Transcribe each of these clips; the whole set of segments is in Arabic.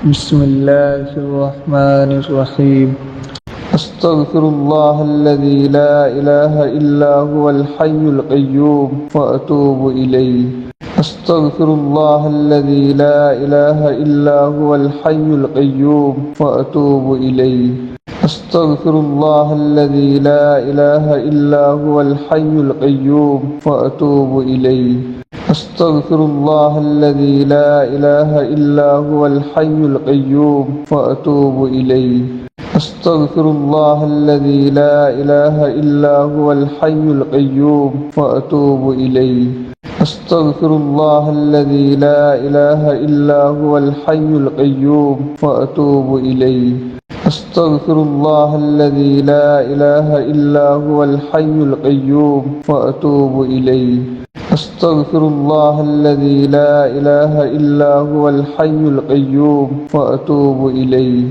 بسم الله الرحمن الرحيم. أستغفر الله الذي لا إله إلا هو الحي القيوم وأتوب إليه. أستغفر الله الذي لا إله إلا هو الحي القيوم وأتوب إليه. أستغفر الله الذي لا إله إلا هو الحي القيوم وأتوب إليه. أستغفر الله الذي لا إله إلا هو الحي القيوم وأتوب إليه. أستغفر الله الذي لا إله إلا هو الحي القيوم وأتوب إليه. أستغفر الله الذي لا إله إلا هو الحي القيوم وأتوب إليه. أستغفر الله الذي لا إله إلا هو الحي القيوم وأتوب إليه. أستغفر الله الذي لا إله إلا هو الحي القيوم وأتوب إليه.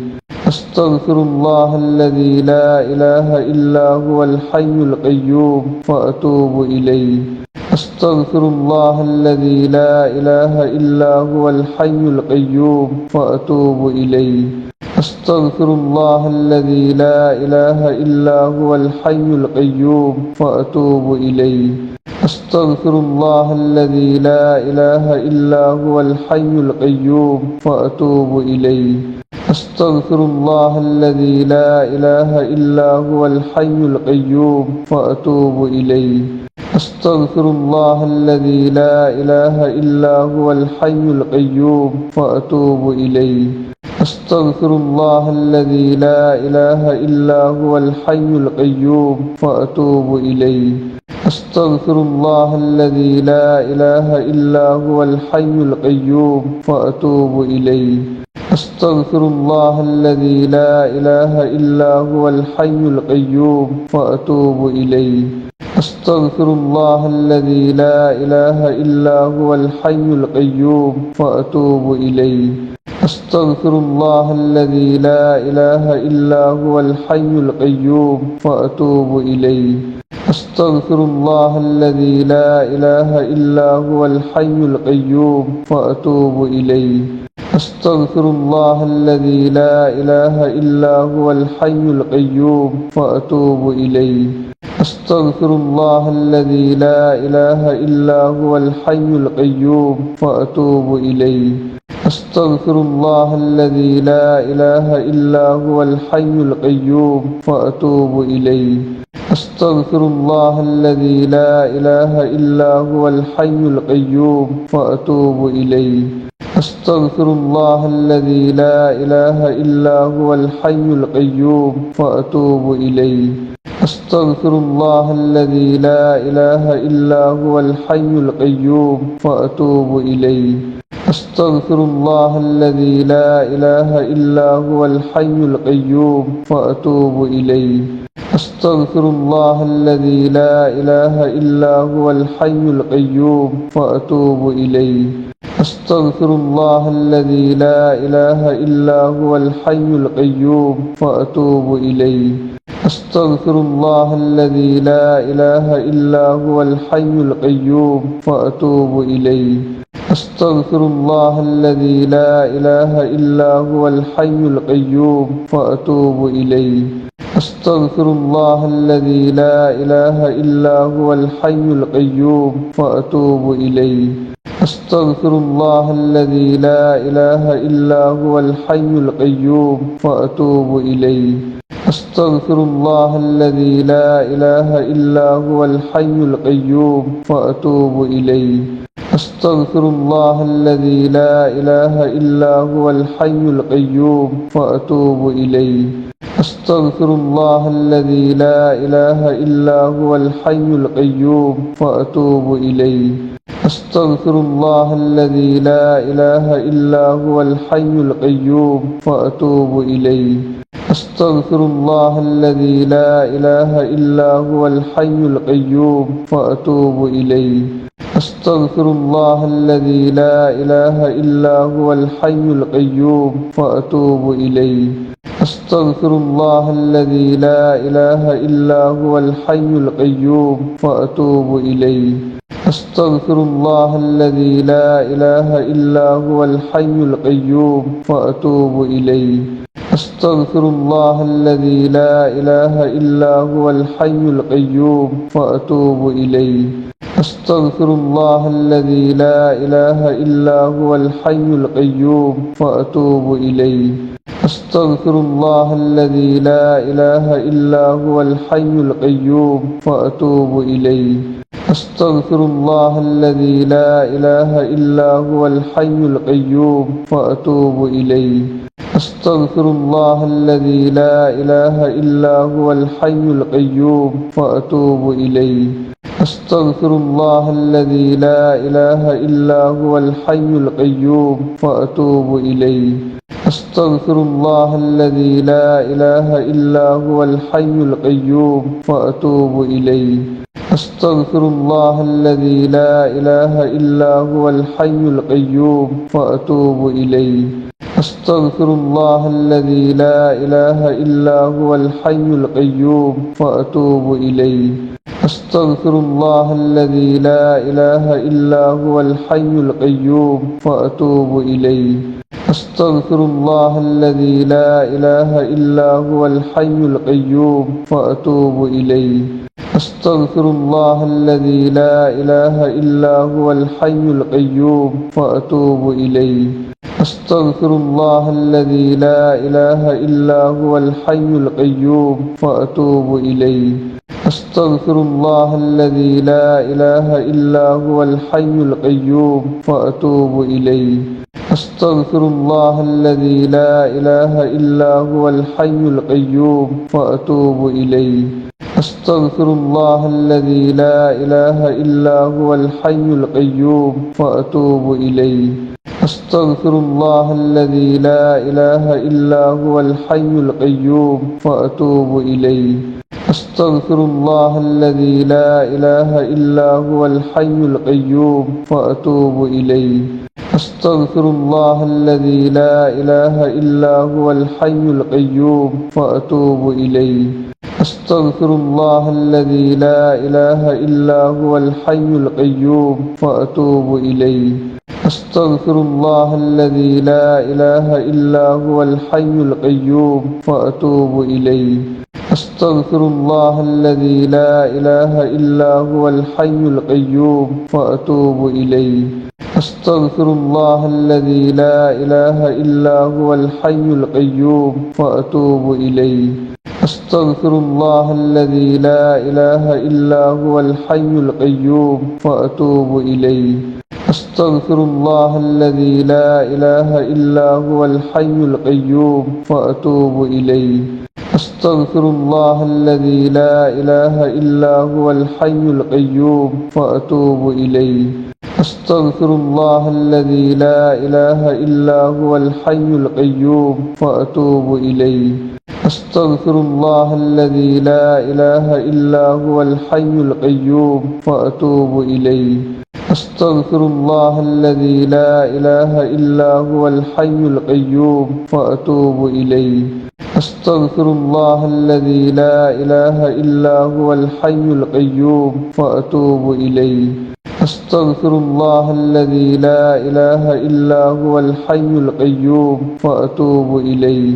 أستغفر الله الذي لا إله إلا هو الحي القيوم وأتوب إليه. أستغفر الله الذي لا إله إلا هو الحي القيوم وأتوب إليه. أستغفر الله الذي لا إله إلا هو الحي القيوم وأتوب إليه. أستغفر الله الذي لا إله إلا هو الحي القيوم وأتوب إليه. أستغفر الله الذي لا إله إلا هو الحي القيوم وأتوب إليه. أستغفر الله الذي لا إله إلا هو الحي القيوم وأتوب إليه. أستغفر الله الذي لا إله إلا هو الحي القيوم وأتوب إليه. أستغفر الله الذي لا إله إلا هو الحي القيوم وأتوب إليه. أستغفر الله الذي لا إله إلا هو الحي القيوم وأتوب إليه. أستغفر الله الذي لا إله إلا هو الحي القيوم وأتوب إليه. أستغفر الله الذي لا إله إلا هو الحي القيوم وأتوب إليه. أستغفر الله الذي لا إله إلا هو الحي القيوم وأتوب إليه. أستغفر الله الذي لا إله إلا هو الحي القيوم وأتوب إليه. أستغفر الله الذي لا إله إلا هو الحي القيوم وأتوب إليه. أستغفر الله الذي لا إله إلا هو الحي القيوم وأتوب إليه. أستغفر الله الذي لا إله إلا هو الحي القيوم وأتوب إليه. أستغفر الله الذي لا إله إلا هو الحي القيوم وأتوب إليه. أستغفر الله الذي لا إله إلا هو الحي القيوم وأتوب إليه. أستغفر الله الذي لا إله إلا هو الحي القيوم وأتوب إليه. أستغفر الله الذي لا إله إلا هو الحي القيوم وأتوب إليه. أستغفر الله الذي لا إله إلا هو الحي القيوم وأتوب إليه. أستغفر الله الذي لا إله إلا هو الحي القيوم وأتوب إليه. أستغفر الله الذي لا إله إلا هو الحي القيوم وأتوب إليه. أستغفر الله الذي لا إله إلا هو الحي القيوم وأتوب إليه. أستغفر الله الذي لا إله إلا هو الحي القيوم وأتوب إليه. أستغفر الله الذي لا إله إلا هو الحي القيوم وأتوب إليه. أستغفر الله الذي لا إله إلا هو الحي القيوم وأتوب إليه. أستغفر الله الذي لا إله إلا هو الحي القيوم وأتوب إليه. أستغفر الله الذي لا إله إلا هو الحي القيوم وأتوب إليه. أستغفر الله الذي لا إله إلا هو الحي القيوم وأتوب إليه. أستغفر الله الذي لا إله إلا هو الحي القيوم وأتوب إليه. أستغفر الله الذي لا إله إلا هو الحي القيوم وأتوب إليه. أستغفر الله الذي لا إله إلا هو الحي القيوم وأتوب إليه. أستغفر الله الذي لا إله إلا هو الحي القيوم وأتوب إليه. أستغفر الله الذي لا إله إلا هو الحي القيوم وأتوب إليه. أستغفر الله الذي لا إله إلا هو الحي القيوم وأتوب إليه. أستغفر الله الذي لا إله إلا هو الحي القيوم وأتوب إليه. أستغفر الله الذي لا إله إلا هو الحي القيوم وأتوب إليه. أستغفر الله الذي لا إله إلا هو الحي القيوم وأتوب إليه. أستغفر الله الذي لا إله إلا هو الحي القيوم وأتوب إليه. أستغفر الله الذي لا إله إلا هو الحي القيوم وأتوب إليه. أستغفر الله الذي لا إله إلا هو الحي القيوم وأتوب إليه. أستغفر الله الذي لا إله إلا هو الحي القيوم وأتوب إليه. أستغفر الله الذي لا إله إلا هو الحي القيوم وأتوب إليه. أستغفر الله الذي لا إله إلا هو الحي القيوم وأتوب إليه. أستغفر الله الذي لا إله إلا هو الحي القيوم وأتوب إليه. أستغفر الله الذي لا إله إلا هو الحي القيوم وأتوب إليه. أستغفر الله الذي لا إله إلا هو الحي القيوم وأتوب إليه. أستغفر الله الذي لا إله إلا هو الحي القيوم وأتوب إليه. أستغفر الله الذي لا إله إلا هو الحي القيوم وأتوب إليه. أستغفر الله الذي لا إله إلا هو الحي القيوم وأتوب إليه. أستغفر الله الذي لا إله إلا هو الحي القيوم وأتوب إليه. أستغفر الله الذي لا إله إلا هو الحي القيوم وأتوب إليه. أستغفر الله الذي لا إله إلا هو الحي القيوم وأتوب إليه. أستغفر الله الذي لا إله إلا هو الحي القيوم وأتوب إليه. أستغفر الله الذي لا إله إلا هو الحي القيوم وأتوب إليه. أستغفر الله الذي لا إله إلا هو الحي القيوم وأتوب إليه. أستغفر الله الذي لا إله إلا هو الحي القيوم وأتوب إليه. أستغفر الله الذي لا إله إلا هو الحي القيوم وأتوب إليه. أستغفر الله الذي لا إله إلا هو الحي القيوم وأتوب إليه. أستغفر الله الذي لا إله إلا هو الحي القيوم وأتوب إليه. أستغفر الله الذي لا إله إلا هو الحي القيوم وأتوب إليه. أستغفر الله الذي لا إله إلا هو الحي القيوم وأتوب إليه. أستغفر الله الذي لا إله إلا هو الحي القيوم وأتوب إليه.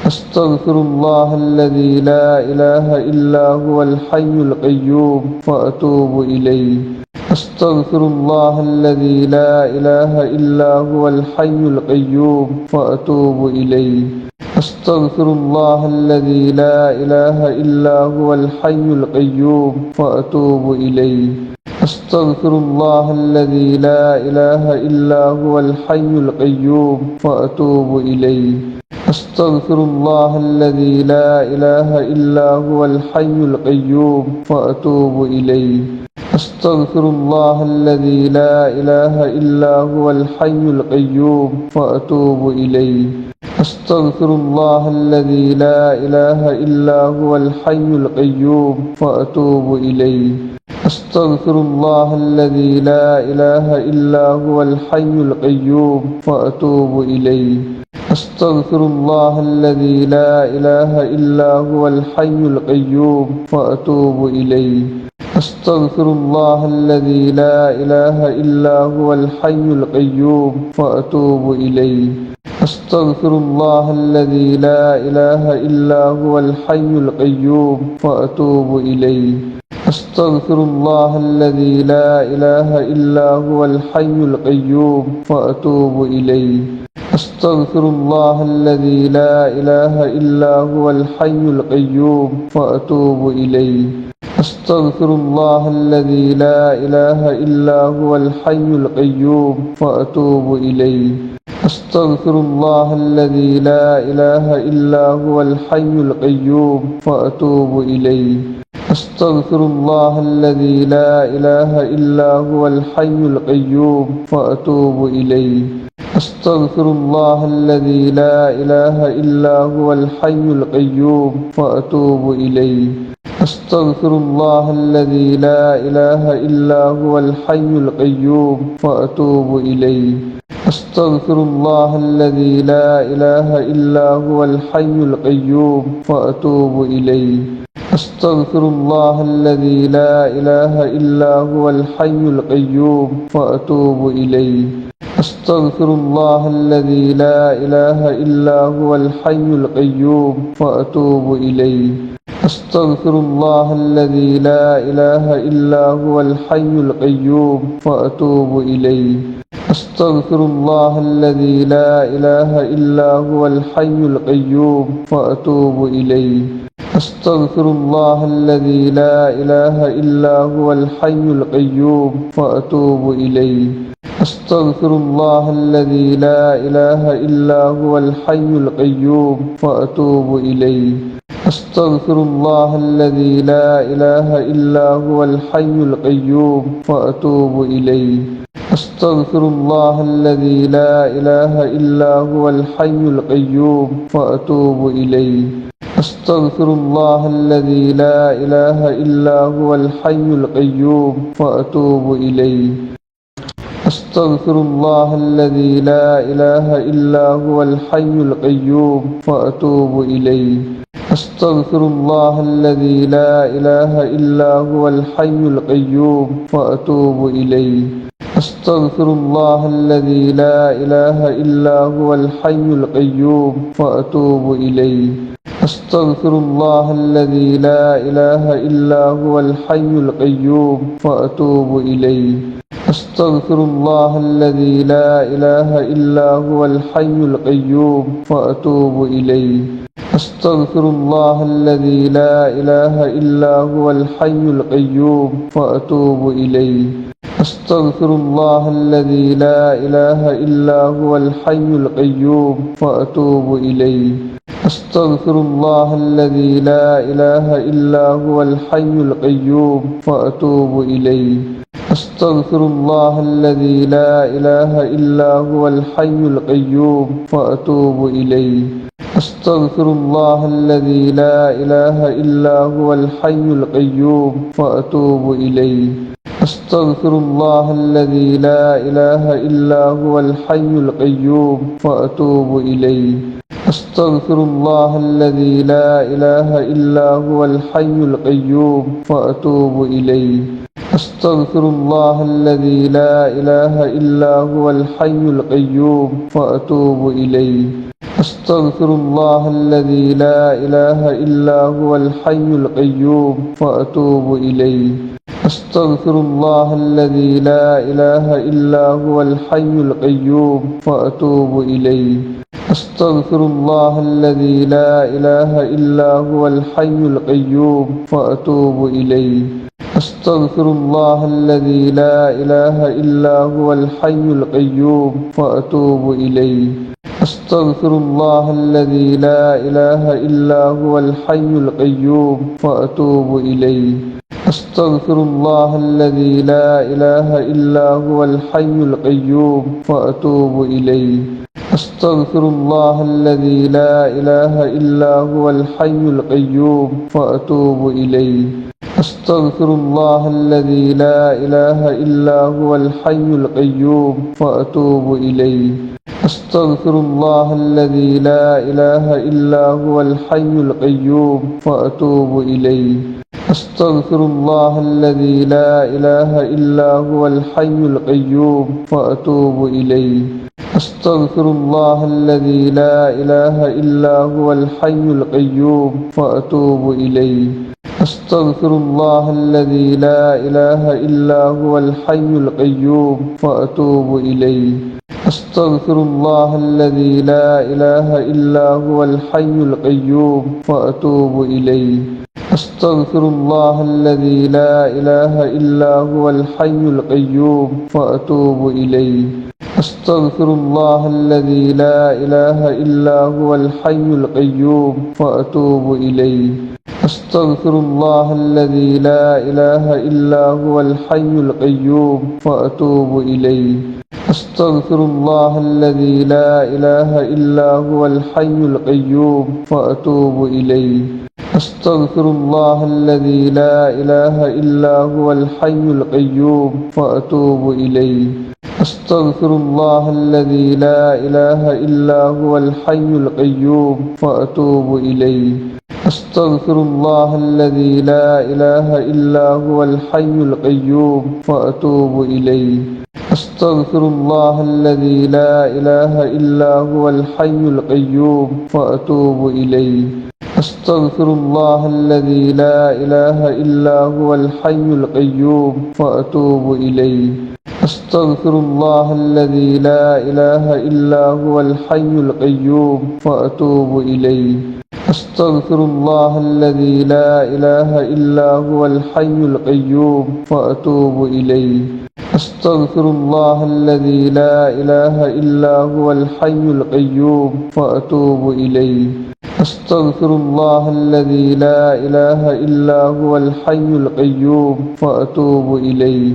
أستغفر الله الذي لا إله إلا هو الحي القيوم وأتوب إليه. أستغفر الله الذي لا إله إلا هو الحي القيوم وأتوب إليه. أستغفر الله الذي لا إله إلا هو الحي القيوم وأتوب إليه. أستغفر الله الذي لا إله إلا هو الحي القيوم وأتوب إليه. أستغفر الله الذي لا إله إلا هو الحي القيوم وأتوب إليه. أستغفر الله الذي لا إله إلا هو الحي القيوم وأتوب إليه. أستغفر الله الذي لا إله إلا هو الحي القيوم وأتوب إليه. أستغفر الله الذي لا إله إلا هو الحي القيوم وأتوب إليه. أستغفر الله الذي لا إله إلا هو الحي القيوم وأتوب إليه. أستغفر الله الذي لا إله إلا هو الحي القيوم وأتوب إليه. أستغفر الله الذي لا إله إلا هو الحي القيوم وأتوب إليه. أستغفر الله الذي لا إله إلا هو الحي القيوم وأتوب إليه. أستغفر الله الذي لا إله إلا هو الحي القيوم وأتوب إليه. أستغفر الله الذي لا إله إلا هو الحي القيوم وأتوب إليه. أستغفر الله الذي لا إله إلا هو الحي القيوم وأتوب إليه. أستغفر الله الذي لا إله إلا هو الحي القيوم وأتوب إليه. أستغفر الله الذي لا إله إلا هو الحي القيوم وأتوب إليه. أستغفر الله الذي لا إله إلا هو الحي القيوم وأتوب إليه. أستغفر الله الذي لا إله إلا هو الحي القيوم وأتوب إليه. أستغفر الله الذي لا إله إلا هو الحي القيوم وأتوب إليه. أستغفر الله الذي لا إله إلا هو الحي القيوم وأتوب إليه. أستغفر الله الذي لا إله إلا هو الحي القيوم وأتوب إليه. أستغفر الله الذي لا إله إلا هو الحي القيوم وأتوب إليه. أستغفر الله الذي لا إله إلا هو الحي القيوم وأتوب إليه. أستغفر الله الذي لا إله إلا هو الحي القيوم وأتوب إليه. أستغفر الله الذي لا إله إلا هو الحي القيوم وأتوب إليه. أستغفر الله الذي لا إله إلا هو الحي القيوم وأتوب إليه. أستغفر الله الذي لا إله إلا هو الحي القيوم وأتوب إليه. أستغفر الله الذي لا إله إلا هو الحي القيوم وأتوب إليه. أستغفر الله الذي لا إله إلا هو الحي القيوم وأتوب إليه. أستغفر الله الذي لا إله إلا هو الحي القيوم وأتوب إليه. أستغفر الله الذي لا إله إلا هو الحي القيوم وأتوب إليه. أستغفر الله الذي لا إله إلا هو الحي القيوم وأتوب إليه. أستغفر الله الذي لا إله إلا هو الحي القيوم وأتوب إليه. أستغفر الله الذي لا إله إلا هو الحي القيوم وأتوب إليه. أستغفر الله الذي لا إله إلا هو الحي القيوم وأتوب إليه. أستغفر الله الذي لا إله إلا هو الحي القيوم وأتوب إليه. أستغفر الله الذي لا إله إلا هو الحي القيوم وأتوب إليه. أستغفر الله الذي لا إله إلا هو الحي القيوم وأتوب إليه. أستغفر الله الذي لا إله إلا هو الحي القيوم وأتوب إليه. أستغفر الله الذي لا إله إلا هو الحي القيوم وأتوب إليه. أستغفر الله الذي لا إله إلا هو الحي القيوم وأتوب إليه. أستغفر الله الذي لا إله إلا هو الحي القيوم وأتوب إليه. أستغفر الله الذي لا إله إلا هو الحي القيوم وأتوب إليه. أستغفر الله الذي لا إله إلا هو الحي القيوم وأتوب إليه. أستغفر الله الذي لا إله إلا هو الحي القيوم وأتوب إليه. أستغفر الله الذي لا إله إلا هو الحي القيوم وأتوب إليه. أستغفر الله الذي لا إله إلا هو الحي القيوم وأتوب إليه. أستغفر الله الذي لا إله إلا هو الحي القيوم وأتوب إليه. أستغفر الله الذي لا إله إلا هو الحي القيوم وأتوب إليه. أستغفر الله الذي لا إله إلا هو الحي القيوم وأتوب إليه. أستغفر الله الذي لا إله إلا هو الحي القيوم وأتوب إليه. أستغفر الله الذي لا إله إلا هو الحي القيوم وأتوب إليه. أستغفر الله الذي لا إله إلا هو الحي القيوم وأتوب إليه. أستغفر الله الذي لا إله إلا هو الحي القيوم وأتوب إليه. أستغفر الله الذي لا إله إلا هو الحي القيوم وأتوب إليه. أستغفر الله الذي لا إله إلا هو الحي القيوم وأتوب إليه. أستغفر الله الذي لا إله إلا هو الحي القيوم وأتوب إليه. أستغفر الله الذي لا إله إلا هو الحي القيوم وأتوب إليه. أستغفر الله الذي لا إله إلا هو الحي القيوم وأتوب إليه. أستغفر الله الذي لا إله إلا هو الحي القيوم وأتوب إليه. أستغفر الله الذي لا إله إلا هو الحي القيوم وأتوب إليه. أستغفر الله الذي لا إله إلا هو الحي القيوم وأتوب إليه. أستغفر الله الذي لا إله إلا هو الحي القيوم وأتوب إليه. أستغفر الله الذي لا إله إلا هو الحي القيوم وأتوب إليه. أستغفر الله الذي لا إله إلا هو الحي القيوم وأتوب إليه. أستغفر الله الذي لا إله إلا هو الحي القيوم وأتوب إليه.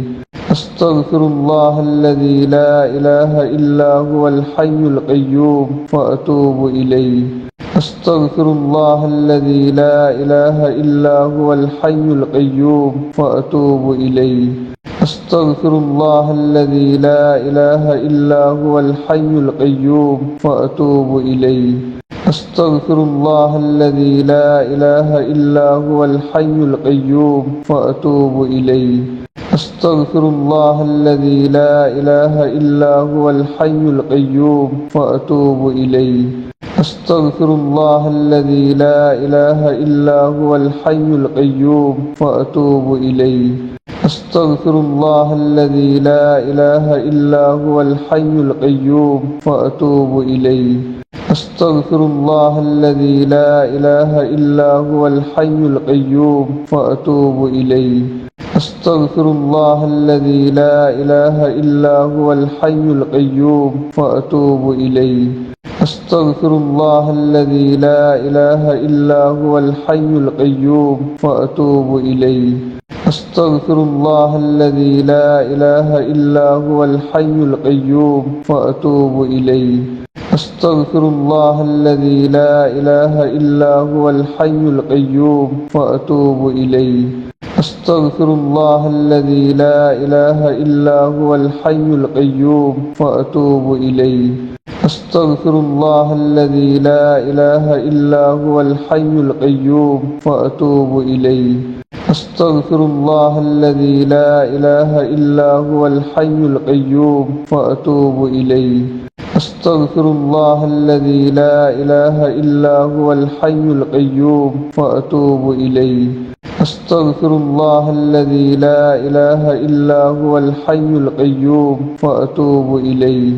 أستغفر الله الذي لا إله إلا هو الحي القيوم وأتوب إليه. أستغفر الله الذي لا إله إلا هو الحي القيوم وأتوب إليه. أستغفر الله الذي لا إله إلا هو الحي القيوم وأتوب إليه. أستغفر الله الذي لا إله إلا هو الحي القيوم وأتوب إليه. أستغفر الله الذي لا إله إلا هو الحي القيوم وأتوب إليه. أستغفر الله الذي لا إله إلا هو الحي القيوم وأتوب إليه. أستغفر الله الذي لا إله إلا هو الحي القيوم وأتوب إليه. أستغفر الله الذي لا إله إلا هو الحي القيوم وأتوب إليه. أستغفر الله الذي لا إله إلا هو الحي القيوم وأتوب إليه. أستغفر الله الذي لا إله إلا هو الحي القيوم وأتوب إليه. أستغفر الله الذي لا إله إلا هو الحي القيوم وأتوب إليه. أستغفر الله الذي لا إله إلا هو الحي القيوم وأتوب إليه. أستغفر الله الذي لا إله إلا هو الحي القيوم وأتوب إليه. أستغفر الله الذي لا إله إلا هو الحي القيوم وأتوب إليه. أستغفر الله الذي لا إله إلا هو الحي القيوم وأتوب إليه. أستغفر الله الذي لا إله إلا هو الحي القيوم وأتوب إليه. أستغفر الله الذي لا إله إلا هو الحي القيوم وأتوب إليه.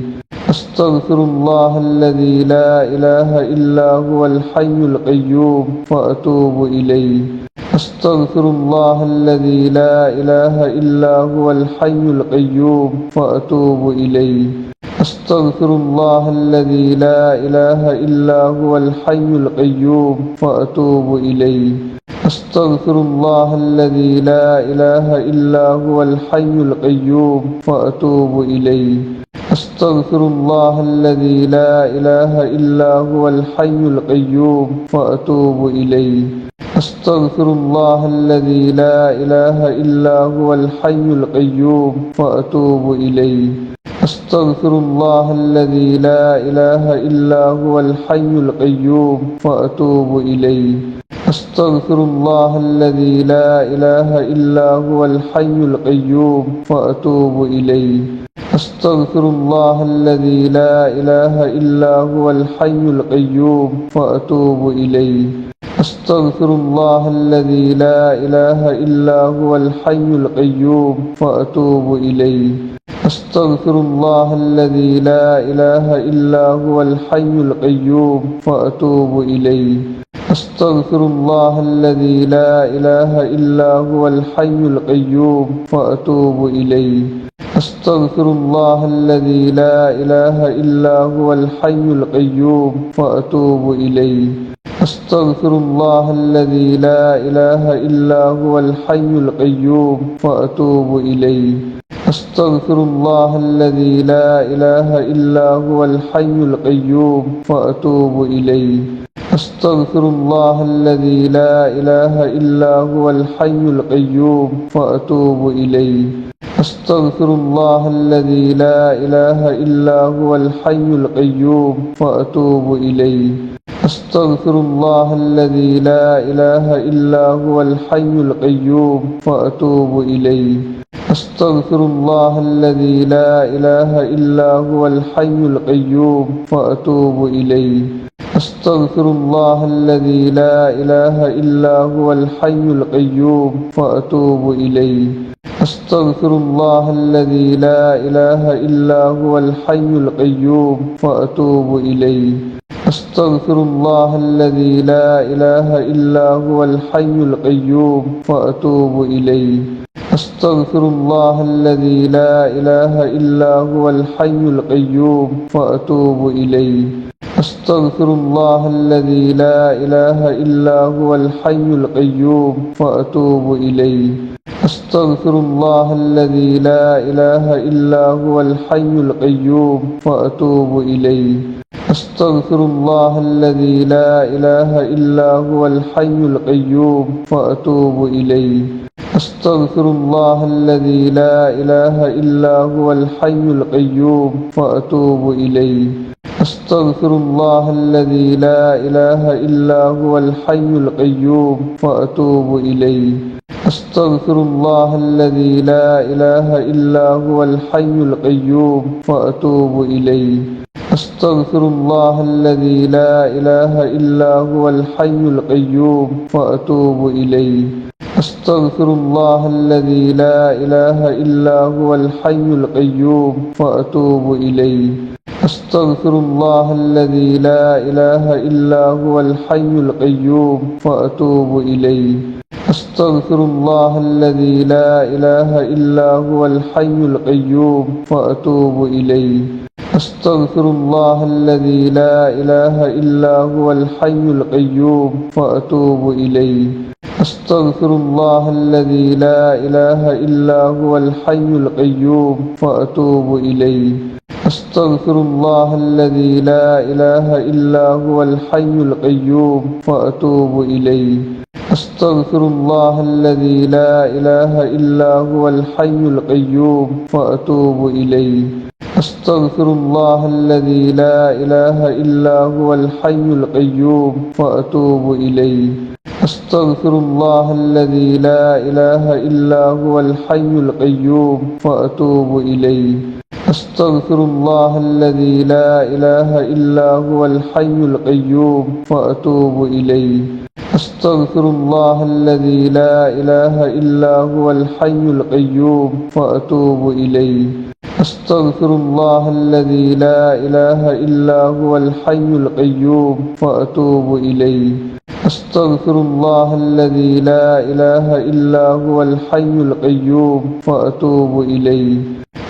أستغفر الله الذي لا إله إلا هو الحي القيوم وأتوب إليه. أستغفر الله الذي لا إله إلا هو الحي القيوم وأتوب إليه. أستغفر الله الذي لا إله إلا هو الحي القيوم وأتوب إليه. أستغفر الله الذي لا إله إلا هو الحي القيوم وأتوب إليه. أستغفر الله الذي لا إله إلا هو الحي القيوم وأتوب إليه. أستغفر الله الذي لا إله إلا هو الحي القيوم وأتوب إليه. أستغفر الله الذي لا إله إلا هو الحي القيوم وأتوب إليه. أستغفر الله الذي لا إله إلا هو الحي القيوم وأتوب إليه. أستغفر الله الذي لا إله إلا هو الحي القيوم وأتوب إليه. أستغفر الله الذي لا إله إلا هو الحي القيوم وأتوب إليه. أستغفر الله الذي لا إله إلا هو الحي القيوم وأتوب إليه. أستغفر الله الذي لا إله إلا هو الحي القيوم وأتوب إليه. أستغفر الله الذي لا إله إلا هو الحي القيوم وأتوب إليه. أستغفر الله الذي لا إله إلا هو الحي القيوم وأتوب إليه. أستغفر الله الذي لا إله إلا هو الحي القيوم وأتوب إليه. أستغفر الله الذي لا إله إلا هو الحي القيوم وأتوب إليه. أستغفر الله الذي لا إله إلا هو الحي القيوم وأتوب إليه. أستغفر الله الذي لا إله إلا هو الحي القيوم وأتوب إليه. أستغفر الله الذي لا إله إلا هو الحي القيوم وأتوب إليه. أستغفر الله الذي لا إله إلا هو الحي القيوم وأتوب إليه. أستغفر الله الذي لا إله إلا هو الحي القيوم وأتوب إليه. أستغفر الله الذي لا إله إلا هو الحي القيوم وأتوب إليه. أستغفر الله الذي لا إله إلا هو الحي القيوم وأتوب إليه. أستغفر الله الذي لا إله إلا هو الحي القيوم وأتوب إليه. أستغفر الله الذي لا إله إلا هو الحي القيوم وأتوب إليه. أستغفر الله الذي لا إله إلا هو الحي القيوم وأتوب إليه. أستغفر الله الذي لا إله إلا هو الحي القيوم وأتوب إليه. أستغفر الله الذي لا إله إلا هو الحي القيوم وأتوب إليه. أستغفر الله الذي لا إله إلا هو الحي القيوم وأتوب إليه. أستغفر الله الذي لا إله إلا هو الحي القيوم وأتوب إليه. أستغفر الله الذي لا إله إلا هو الحي القيوم وأتوب إليه. أستغفر الله الذي لا إله إلا هو الحي القيوم وأتوب إليه. أستغفر الله الذي لا إله إلا هو الحي القيوم وأتوب إليه. أستغفر الله الذي لا إله إلا هو الحي القيوم وأتوب إليه. أستغفر الله الذي لا إله إلا هو الحي القيوم وأتوب إليه. أستغفر الله الذي لا إله إلا هو الحي القيوم وأتوب إليه. أستغفر الله الذي لا إله إلا هو الحي القيوم وأتوب إليه. أستغفر الله الذي لا إله إلا هو الحي القيوم وأتوب إليه. أستغفر الله الذي لا إله إلا هو الحي القيوم وأتوب إليه. أستغفر الله الذي لا إله إلا هو الحي القيوم وأتوب إليه. أستغفر الله الذي لا إله إلا هو الحي القيوم وأتوب إليه. أستغفر الله الذي لا إله إلا هو الحي القيوم وأتوب إليه. أستغفر الله الذي لا إله إلا هو الحي القيوم وأتوب إليه.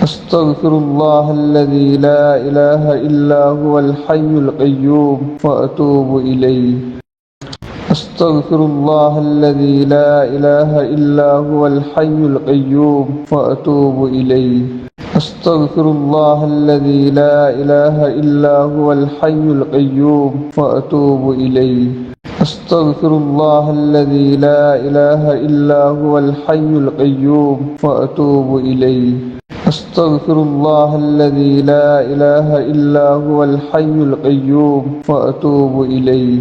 أستغفر الله الذي لا إله إلا هو الحي القيوم وأتوب إليه. أستغفر الله الذي لا إله إلا هو الحي القيوم وأتوب إليه. أستغفر الله الذي لا إله إلا هو الحي القيوم وأتوب إليه. أستغفر الله الذي لا إله إلا هو الحي القيوم وأتوب إليه. أستغفر الله الذي لا إله إلا هو الحي القيوم وأتوب إليه.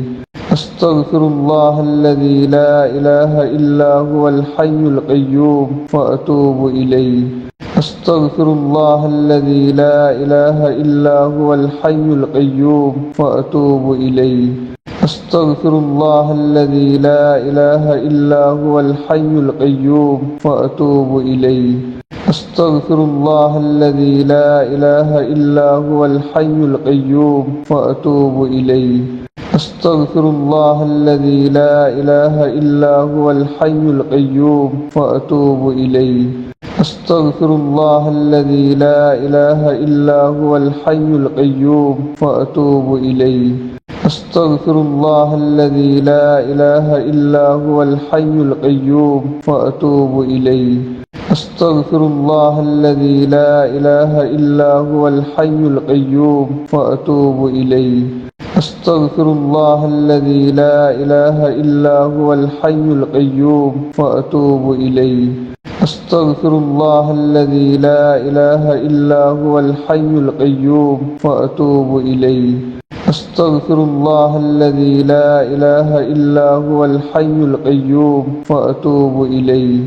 أستغفر الله الذي لا إله إلا هو الحي القيوم وأتوب إليه. أستغفر الله الذي لا إله إلا هو الحي القيوم وأتوب إليه. أستغفر الله الذي لا إله إلا هو الحي القيوم وأتوب إليه. أستغفر الله الذي لا إله إلا هو الحي القيوم وأتوب إليه. أستغفر الله الذي لا إله إلا هو الحي القيوم وأتوب إليه. أستغفر الله الذي لا إله إلا هو الحي القيوم وأتوب إليه. أستغفر الله الذي لا إله إلا هو الحي القيوم وأتوب إليه. أستغفر الله الذي لا إله إلا هو الحي القيوم وأتوب إليه. أستغفر الله الذي لا إله إلا هو الحي القيوم وأتوب إليه. أستغفر الله الذي لا إله إلا هو الحي القيوم وأتوب إليه. أستغفر الله الذي لا إله إلا هو الحي القيوم وأتوب إليه.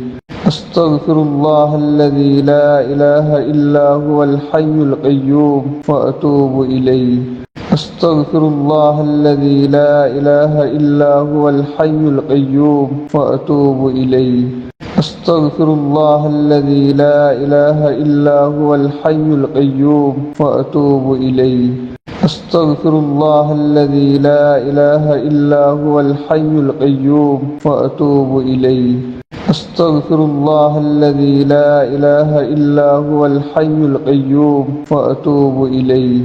أستغفر الله الذي لا إله إلا هو الحي القيوم وأتوب إليه. أستغفر الله الذي لا إله إلا هو الحي القيوم وأتوب إليه. أستغفر الله الذي لا إله إلا هو الحي القيوم وأتوب إليه. أستغفر الله الذي لا إله إلا هو الحي القيوم وأتوب إليه. أستغفر الله الذي لا إله إلا هو الحي القيوم وأتوب إليه.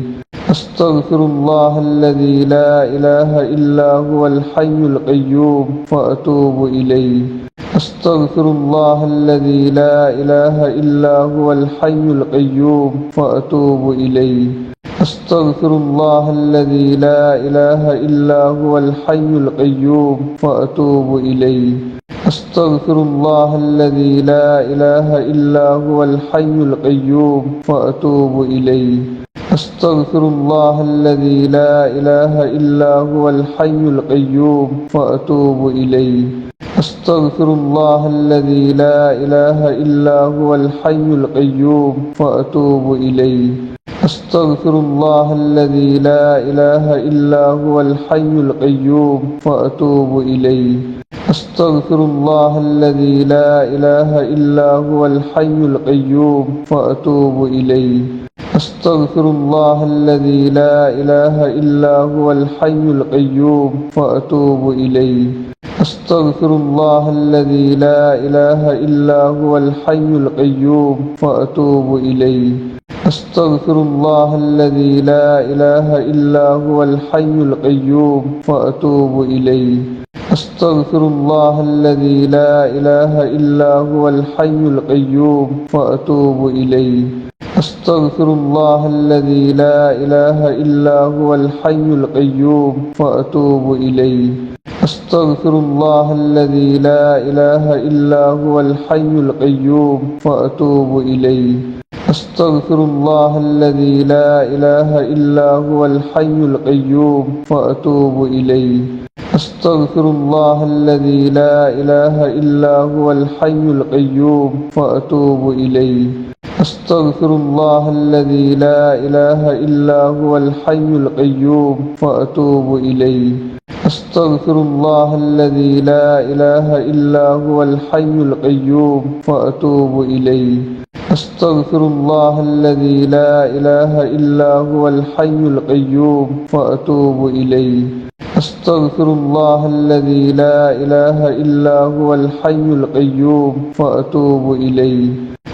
أستغفر الله الذي لا إله إلا هو الحي القيوم وأتوب إليه. أستغفر الله الذي لا إله إلا هو الحي القيوم وأتوب إليه. أستغفر الله الذي لا إله إلا هو الحي القيوم وأتوب إليه. أستغفر الله الذي لا إله إلا هو الحي القيوم وأتوب إليه. أستغفر الله الذي لا إله إلا هو الحي القيوم وأتوب إليه. أستغفر الله الذي لا إله إلا هو الحي القيوم وأتوب إليه. أستغفر الله الذي لا إله إلا هو الحي القيوم وأتوب إليه. أستغفر الله الذي لا إله إلا هو الحي القيوم وأتوب إليه. أستغفر الله الذي لا إله إلا هو الحي القيوم وأتوب إليه. أستغفر الله الذي لا إله إلا هو الحي القيوم وأتوب إليه. أستغفر الله الذي لا إله إلا هو الحي القيوم وأتوب إليه. أستغفر الله الذي لا إله إلا هو الحي القيوم وأتوب إليه. أستغفر الله الذي لا إله إلا هو الحي القيوم وأتوب إليه. أستغفر الله الذي لا إله إلا هو الحي القيوم وأتوب إليه. أستغفر الله الذي لا إله إلا هو الحي القيوم وأتوب إليه. أستغفر الله الذي لا إله إلا هو الحي القيوم وأتوب إليه. أستغفر الله الذي لا إله إلا هو الحي القيوم وأتوب إليه. أستغفر الله الذي لا إله إلا هو الحي القيوم وأتوب إليه. أستغفر الله الذي لا إله إلا هو الحي القيوم وأتوب إليه. أستغفر الله الذي لا إله إلا هو الحي القيوم وأتوب إليه.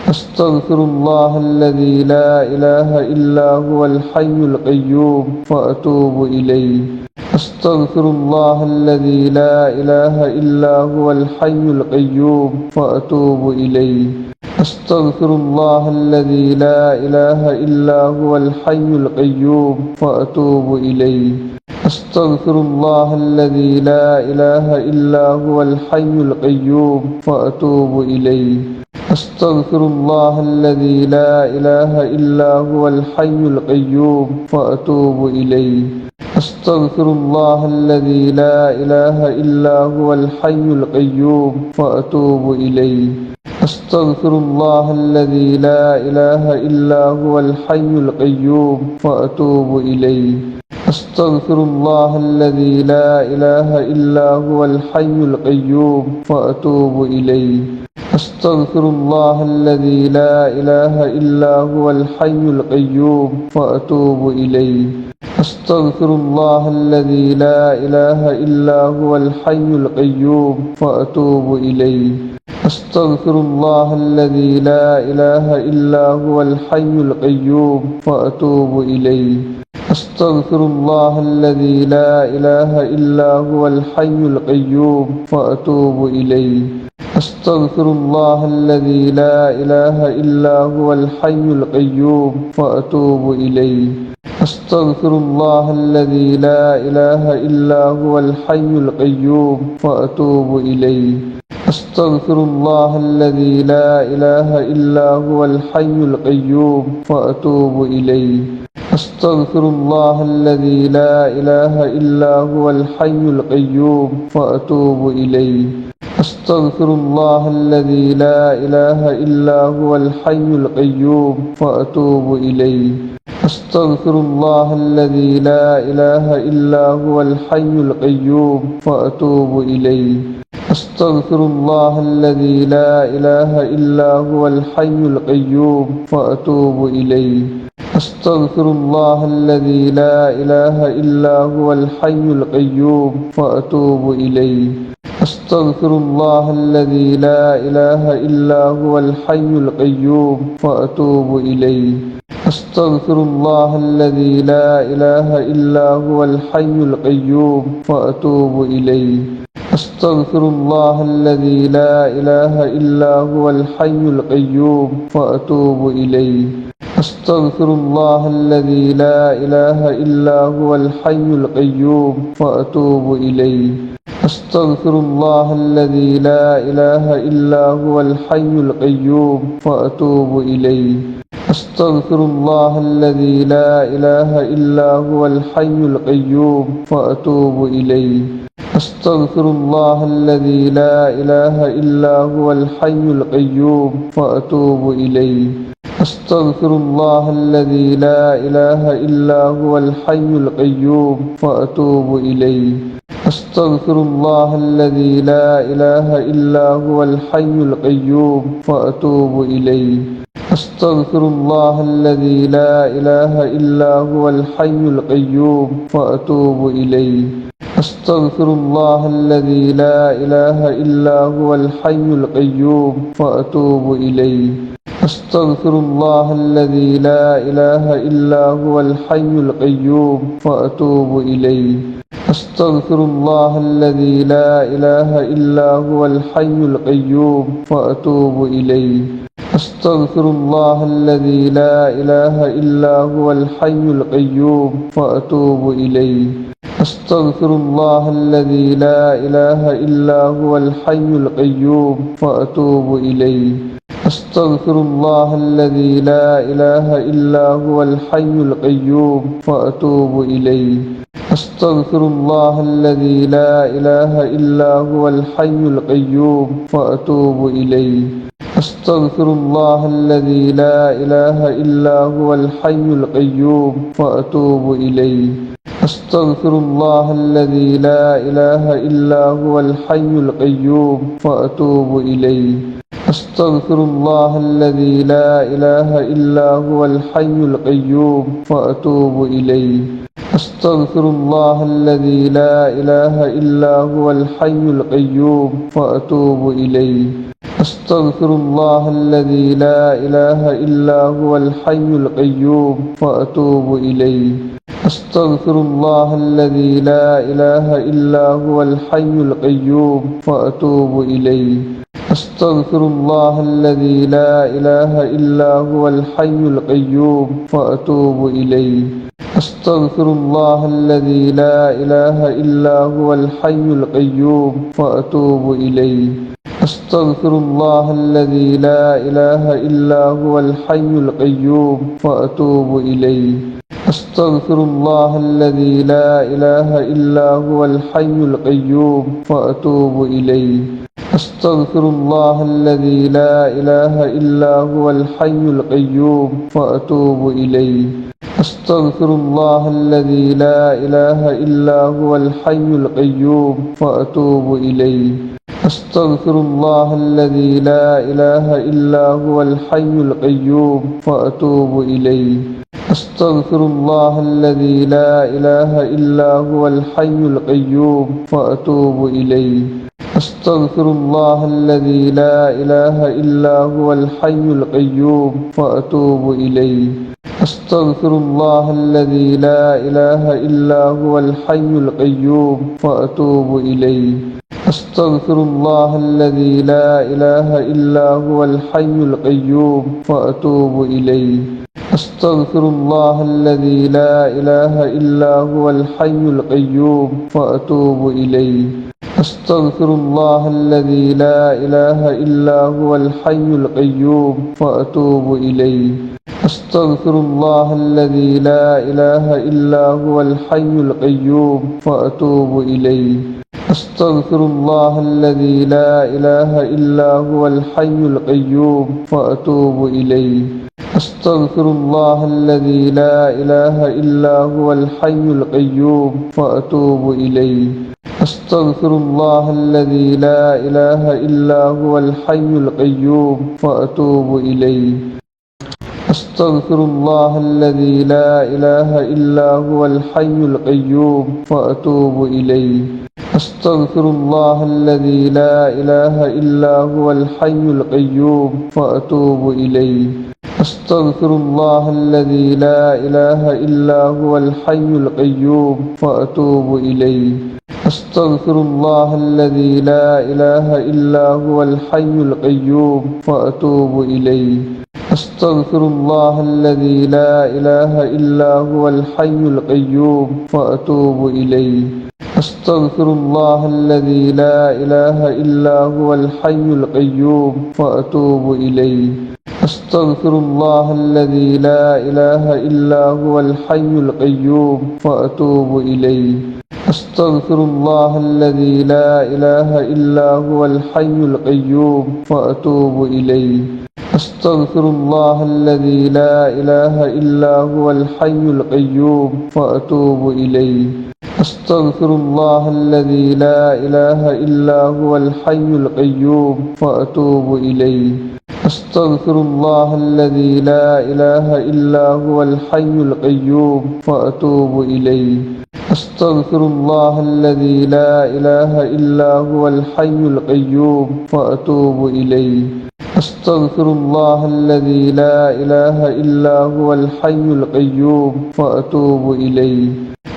أستغفر الله الذي لا إله إلا هو الحي القيوم وأتوب إليه. أستغفر الله الذي لا إله إلا هو الحي القيوم وأتوب إليه. أستغفر الله الذي لا إله إلا هو الحي القيوم وأتوب إليه. أستغفر الله الذي لا إله إلا هو الحي القيوم وأتوب إليه. أستغفر الله الذي لا إله إلا هو الحي القيوم وأتوب إليه. أستغفر الله الذي لا إله إلا هو الحي القيوم وأتوب إليه. أستغفر الله الذي لا إله إلا هو الحي القيوم وأتوب إليه. أستغفر الله الذي لا إله إلا هو الحي القيوم وأتوب إليه. أستغفر الله الذي لا إله إلا هو الحي القيوم وأتوب إليه. أستغفر الله الذي لا إله إلا هو الحي القيوم وأتوب إليه. أستغفر الله الذي لا إله إلا هو الحي القيوم وأتوب إليه. أستغفر الله الذي لا إله إلا هو الحي القيوم وأتوب إليه. أستغفر الله الذي لا إله إلا هو الحي القيوم وأتوب إليه. أستغفر الله الذي لا إله إلا هو الحي القيوم وأتوب إليه. أستغفر الله الذي لا إله إلا هو الحي القيوم وأتوب إليه. أستغفر الله الذي لا إله إلا هو الحي القيوم وأتوب إليه. أستغفر الله الذي لا إله إلا هو الحي القيوم وأتوب إليه. أستغفر الله الذي لا إله إلا هو الحي القيوم وأتوب إليه. أستغفر الله الذي لا إله إلا هو الحي القيوم وأتوب إليه. أستغفر الله الذي لا إله إلا هو الحي القيوم وأتوب إليه. أستغفر الله الذي لا إله إلا هو الحي القيوم وأتوب إليه. أستغفر الله الذي لا إله إلا هو الحي القيوم وأتوب إليه. أستغفر الله الذي لا إله إلا هو الحي القيوم وأتوب إليه. أستغفر الله الذي لا إله إلا هو الحي القيوم وأتوب إليه. أستغفر الله الذي لا إله إلا هو الحي القيوم وأتوب إليه. أستغفر الله الذي لا إله إلا هو الحي القيوم وأتوب إليه. أستغفر الله الذي لا إله إلا هو الحي القيوم وأتوب إليه. أستغفر الله الذي لا إله إلا هو الحي القيوم وأتوب إليه. أستغفر الله الذي لا إله إلا هو الحي القيوم وأتوب إليه. أستغفر الله الذي لا إله إلا هو الحي القيوم وأتوب إليه. أستغفر الله الذي لا إله إلا هو الحي القيوم وأتوب إليه. أستغفر الله الذي لا إله إلا هو الحي القيوم وأتوب إليه. أستغفر الله الذي لا إله إلا هو الحي القيوم وأتوب إليه. أستغفر الله الذي لا إله إلا هو الحي القيوم وأتوب إليه. أستغفر الله الذي لا إله إلا هو الحي القيوم وأتوب إليه. أستغفر الله الذي لا إله إلا هو الحي القيوم وأتوب إليه. أستغفر الله الذي لا إله إلا هو الحي القيوم وأتوب إليه. أستغفر الله الذي لا إله إلا هو الحي القيوم وأتوب إليه. أستغفر الله الذي لا إله إلا هو الحي القيوم وأتوب إليه. أستغفر الله الذي لا إله إلا هو الحي القيوم وأتوب إليه. أستغفر الله الذي لا إله إلا هو الحي القيوم وأتوب إليه. أستغفر الله الذي لا إله إلا هو الحي القيوم وأتوب إليه. أستغفر الله الذي لا إله إلا هو الحي القيوم وأتوب إليه. أستغفر الله الذي لا إله إلا هو الحي القيوم وأتوب إليه. أستغفر الله الذي لا إله إلا هو الحي القيوم وأتوب إليه. أستغفر الله الذي لا إله إلا هو الحي القيوم وأتوب إليه. أستغفر الله الذي لا إله إلا هو الحي القيوم وأتوب إليه. أستغفر الله الذي لا إله إلا هو الحي القيوم وأتوب إليه. أستغفر الله الذي لا إله إلا هو الحي القيوم وأتوب إليه. أستغفر الله الذي لا إله إلا هو الحي القيوم وأتوب إليه. أستغفر الله الذي لا إله إلا هو الحي القيوم وأتوب إليه. أستغفر الله الذي لا إله إلا هو الحي القيوم وأتوب إليه. أستغفر الله الذي لا إله إلا هو الحي القيوم وأتوب إليه. أستغفر الله الذي لا إله إلا هو الحي القيوم وأتوب إليه. أستغفر الله الذي لا إله إلا هو الحي القيوم وأتوب إليه. أستغفر الله الذي لا إله إلا هو الحي القيوم وأتوب إليه. أستغفر الله الذي لا إله إلا هو الحي القيوم وأتوب إليه. أستغفر الله الذي لا إله إلا هو الحي القيوم وأتوب إليه. أستغفر الله الذي لا إله إلا هو الحي القيوم وأتوب إليه. أستغفر الله الذي لا إله إلا هو الحي القيوم وأتوب إليه. أستغفر الله الذي لا إله إلا هو الحي القيوم وأتوب إليه. أستغفر الله الذي لا إله إلا هو الحي القيوم وأتوب إليه. أستغفر الله الذي لا إله إلا هو الحي القيوم وأتوب إليه. أستغفر الله الذي لا إله إلا هو الحي القيوم وأتوب إليه. أستغفر الله الذي لا إله إلا هو الحي القيوم وأتوب إليه. أستغفر الله الذي لا إله إلا هو الحي القيوم وأتوب إليه. أستغفر الله الذي لا إله إلا هو الحي القيوم وأتوب إليه. أستغفر الله الذي لا إله إلا هو الحي القيوم وأتوب إليه. أستغفر الله الذي لا إله إلا هو الحي القيوم وأتوب إليه. أستغفر الله الذي لا إله إلا هو الحي القيوم وأتوب إليه. أستغفر الله الذي لا إله إلا هو الحي القيوم وأتوب إليه. أستغفر الله الذي لا إله إلا هو الحي القيوم وأتوب إليه. أستغفر الله الذي لا إله إلا هو الحي القيوم وأتوب إليه.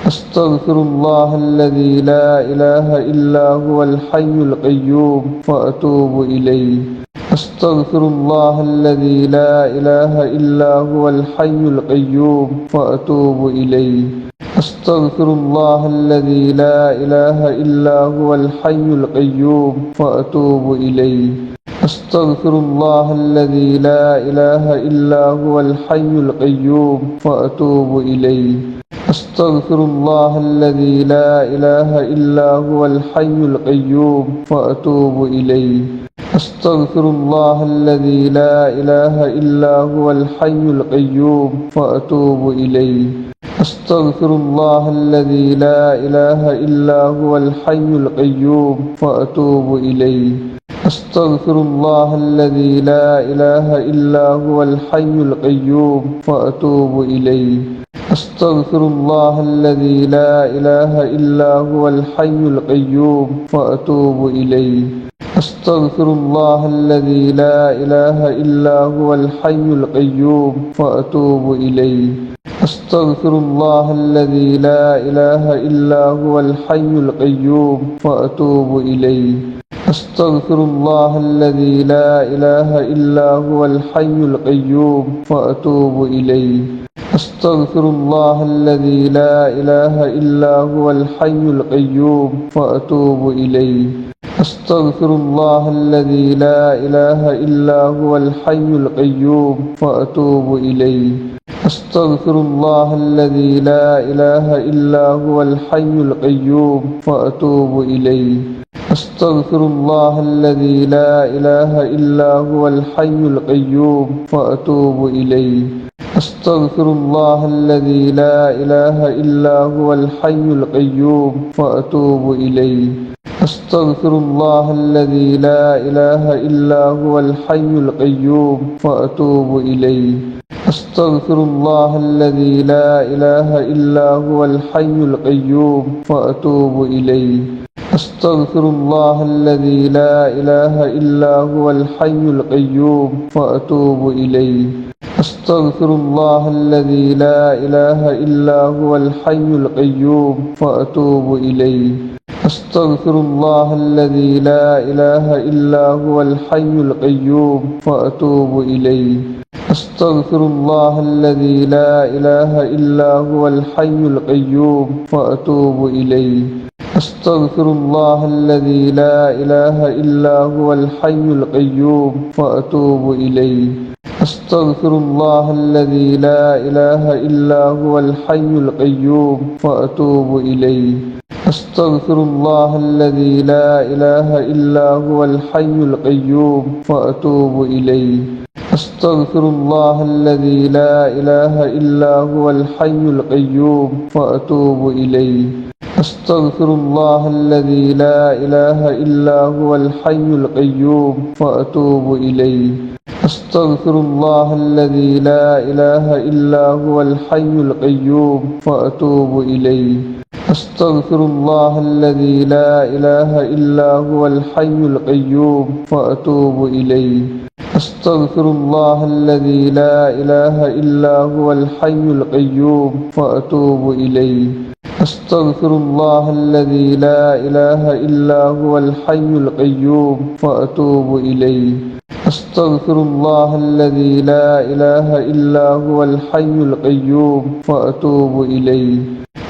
أستغفر الله الذي لا إله إلا هو الحي القيوم وأتوب إليه. أستغفر الله الذي لا إله إلا هو الحي القيوم وأتوب إليه. أستغفر الله الذي لا إله إلا هو الحي القيوم وأتوب إليه. أستغفر الله الذي لا إله إلا هو الحي القيوم وأتوب إليه. أستغفر الله الذي لا إله إلا هو الحي القيوم وأتوب إليه. أستغفر الله الذي لا إله إلا هو الحي القيوم وأتوب إليه. أستغفر الله الذي لا إله إلا هو الحي القيوم وأتوب إليه. أستغفر الله الذي لا إله إلا هو الحي القيوم وأتوب إليه. أستغفر الله الذي لا إله إلا هو الحي القيوم وأتوب إليه. أستغفر الله الذي لا إله إلا هو الحي القيوم وأتوب إليه. أستغفر الله الذي لا إله إلا هو الحي القيوم وأتوب إليه. أستغفر الله الذي لا إله إلا هو الحي القيوم وأتوب إليه. أستغفر الله الذي لا إله إلا هو الحي القيوم وأتوب إليه. أستغفر الله الذي لا إله إلا هو الحي القيوم وأتوب إليه. أستغفر الله الذي لا إله إلا هو الحي القيوم وأتوب إليه. أستغفر الله الذي لا إله إلا هو الحي القيوم وأتوب إليه. أستغفر الله الذي لا إله إلا هو الحي القيوم وأتوب إليه. أستغفر الله الذي لا إله إلا هو الحي القيوم وأتوب إليه. أستغفر الله الذي لا إله إلا هو الحي القيوم وأتوب إليه. أستغفر الله الذي لا إله إلا هو الحي القيوم وأتوب إليه. أستغفر الله الذي لا إله إلا هو الحي القيوم وأتوب إليه. أستغفر الله الذي لا إله إلا هو الحي القيوم وأتوب إليه. أستغفر الله الذي لا إله إلا هو الحي القيوم وأتوب إليه. أستغفر الله الذي لا إله إلا هو الحي القيوم وأتوب إليه. أستغفر الله الذي لا إله إلا هو الحي القيوم وأتوب إليه. أستغفر الله الذي لا إله إلا هو الحي القيوم وأتوب إليه. أستغفر الله الذي لا إله إلا هو الحي القيوم وأتوب إليه. أستغفر الله الذي لا إله إلا هو الحي القيوم وأتوب إليه. أستغفر الله الذي لا إله إلا هو الحي القيوم وأتوب إليه. أستغفر الله الذي لا إله إلا هو الحي القيوم وأتوب إليه. أستغفر الله الذي لا إله إلا هو الحي القيوم وأتوب إليه. أستغفر الله الذي لا إله إلا هو الحي القيوم وأتوب إليه. أستغفر الله الذي لا إله إلا هو الحي القيوم وأتوب إليه. أستغفر الله الذي لا إله إلا هو الحي القيوم وأتوب إليه.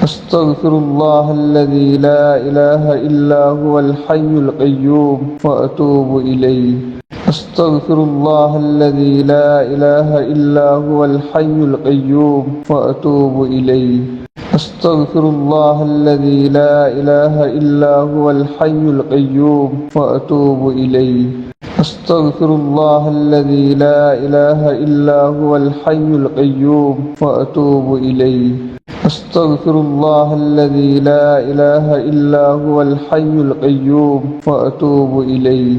أستغفر الله الذي لا إله إلا هو الحي القيوم وأتوب إليه. أستغفر الله الذي لا إله إلا هو الحي القيوم وأتوب إليه. أستغفر الله الذي لا إله إلا هو الحي القيوم وأتوب إليه. أستغفر الله الذي لا إله إلا هو الحي القيوم وأتوب إليه. أستغفر الله الذي لا إله إلا هو الحي القيوم وأتوب إليه.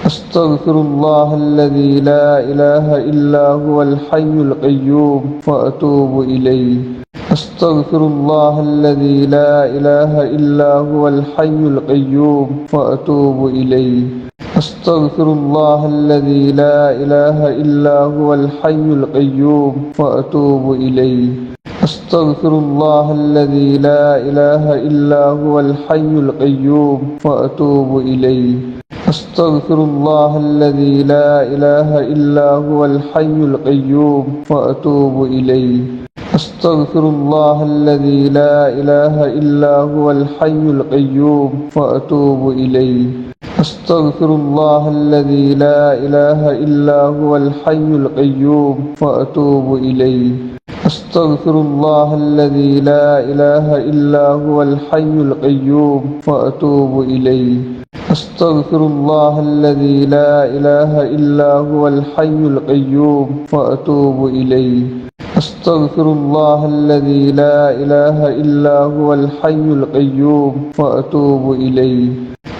أستغفر الله الذي لا إله إلا هو الحي القيوم وأتوب إليه. أستغفر الله الذي لا إله إلا هو الحي القيوم وأتوب إليه. أستغفر الله الذي لا إله إلا هو الحي القيوم وأتوب إليه. أستغفر الله الذي لا إله إلا هو الحي القيوم وأتوب إليه. أستغفر الله الذي لا إله إلا هو الحي القيوم وأتوب إليه. أستغفر الله الذي لا إله إلا هو الحي القيوم وأتوب إليه. أستغفر الله الذي لا إله إلا هو الحي القيوم وأتوب إليه. أستغفر الله الذي لا إله إلا هو الحي القيوم وأتوب إليه. أستغفر الله الذي لا إله إلا هو الحي القيوم وأتوب إليه.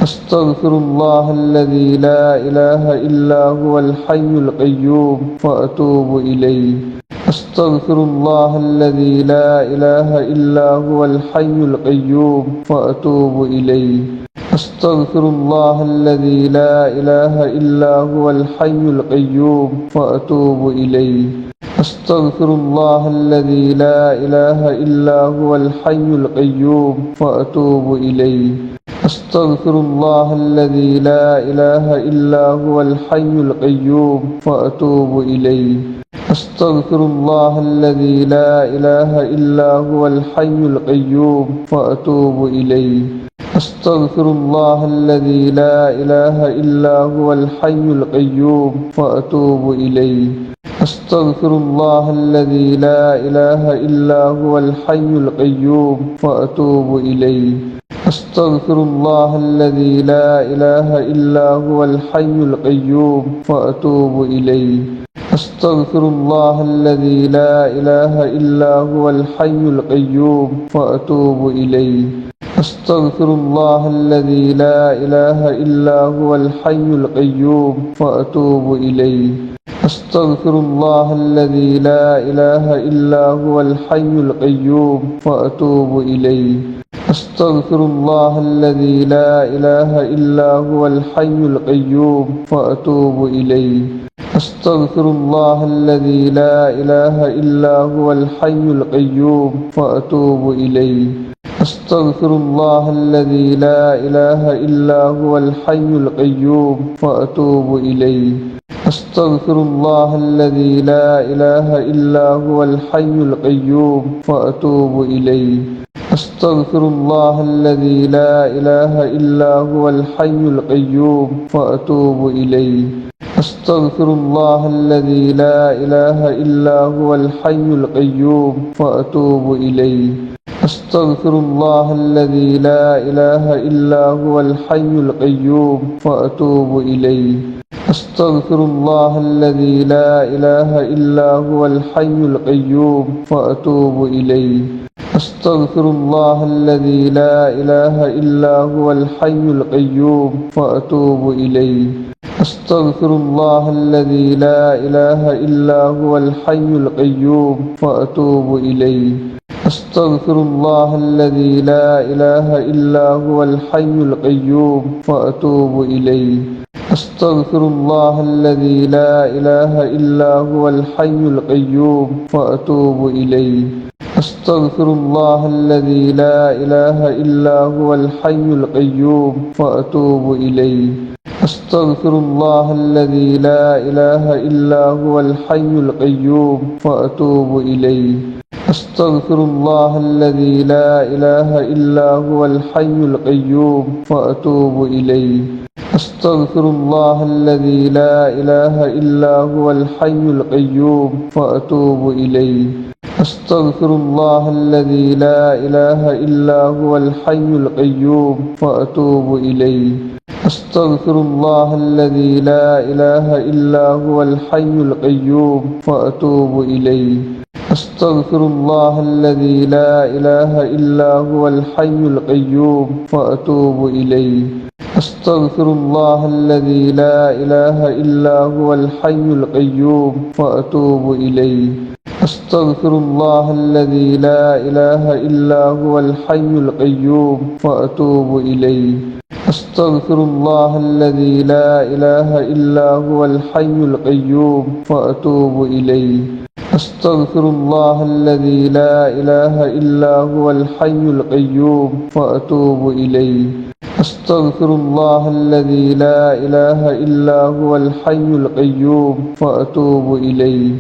أستغفر الله الذي لا إله إلا هو الحي القيوم وأتوب إليه. أستغفر الله الذي لا إله إلا هو الحي القيوم وأتوب إليه. أستغفر الله الذي لا إله إلا هو الحي القيوم وأتوب إليه. أستغفر الله الذي لا إله إلا هو الحي القيوم وأتوب إليه. أستغفر الله الذي لا إله إلا هو الحي القيوم وأتوب إليه. أستغفر الله الذي لا إله إلا هو الحي القيوم وأتوب إليه. أستغفر الله الذي لا إله إلا هو الحي القيوم وأتوب إليه. أستغفر الله الذي لا إله إلا هو الحي القيوم وأتوب إليه. أستغفر الله الذي لا إله إلا هو الحي القيوم وأتوب إليه. أستغفر الله الذي لا إله إلا هو الحي القيوم وأتوب إليه. أستغفر الله الذي لا إله إلا هو الحي القيوم وأتوب إليه. أستغفر الله الذي لا إله إلا هو الحي القيوم وأتوب إليه. أستغفر الله الذي لا إله إلا هو الحي القيوم وأتوب إليه. أستغفر الله الذي لا إله إلا هو الحي القيوم وأتوب إليه. أستغفر الله الذي لا إله إلا هو الحي القيوم وأتوب إليه. أستغفر الله الذي لا إله إلا هو الحي القيوم وأتوب إليه. أستغفر الله الذي لا إله إلا هو الحي القيوم وأتوب إليه. أستغفر الله الذي لا إله إلا هو الحي القيوم وأتوب إليه. أستغفر الله الذي لا إله إلا هو الحي القيوم وأتوب إليه. أستغفر الله الذي لا إله إلا هو الحي القيوم وأتوب إليه. أستغفر الله الذي لا إله إلا هو الحي القيوم وأتوب إليه. أستغفر الله الذي لا إله إلا هو الحي القيوم وأتوب إليه. أستغفر الله الذي لا إله إلا هو الحي القيوم وأتوب إليه. أستغفر الله الذي لا إله إلا هو الحي القيوم وأتوب إليه. أستغفر الله الذي لا إله إلا هو الحي القيوم وأتوب إليه. أستغفر الله الذي لا إله إلا هو الحي القيوم وأتوب إليه. أستغفر الله الذي لا إله إلا هو الحي القيوم وأتوب إليه. أستغفر الله الذي لا إله إلا هو الحي القيوم وأتوب إليه. أستغفر الله الذي لا إله إلا هو الحي القيوم وأتوب إليه. أستغفر الله الذي لا إله إلا هو الحي القيوم وأتوب إليه. أستغفر الله الذي لا إله إلا هو الحي القيوم وأتوب إليه. أستغفر الله الذي لا إله إلا هو الحي القيوم وأتوب إليه. أستغفر الله الذي لا إله إلا هو الحي القيوم وأتوب إليه. أستغفر الله الذي لا إله إلا هو الحي القيوم وأتوب إليه. أستغفر الله الذي لا إله إلا هو الحي القيوم وأتوب إليه. أستغفر الله الذي لا إله إلا هو الحي القيوم وأتوب إليه.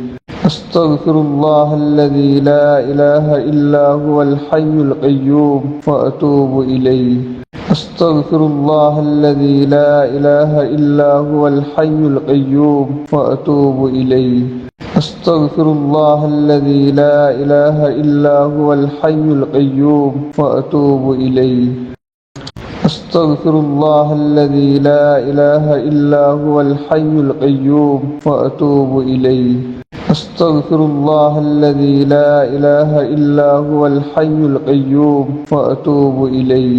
أستغفر الله الذي لا إله إلا هو الحي القيوم وأتوب إليه. أستغفر الله الذي لا إله إلا هو الحي القيوم وأتوب إليه. أستغفر الله الذي لا إله إلا هو الحي القيوم وأتوب إليه. أستغفر الله الذي لا إله إلا هو الحي القيوم وأتوب إليه. أستغفر الله الذي لا إله إلا هو الحي القيوم وأتوب إليه.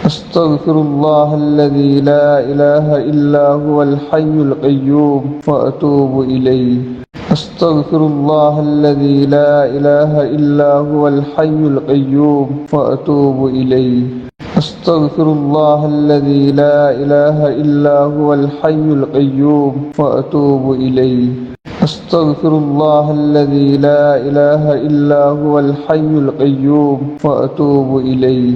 أستغفر الله الذي لا إله إلا هو الحي القيوم وأتوب إليه. أستغفر الله الذي لا إله إلا هو الحي القيوم وأتوب إليه. أستغفر الله الذي لا إله إلا هو الحي القيوم وأتوب إليه. أستغفر الله الذي لا إله إلا هو الحي القيوم وأتوب إليه.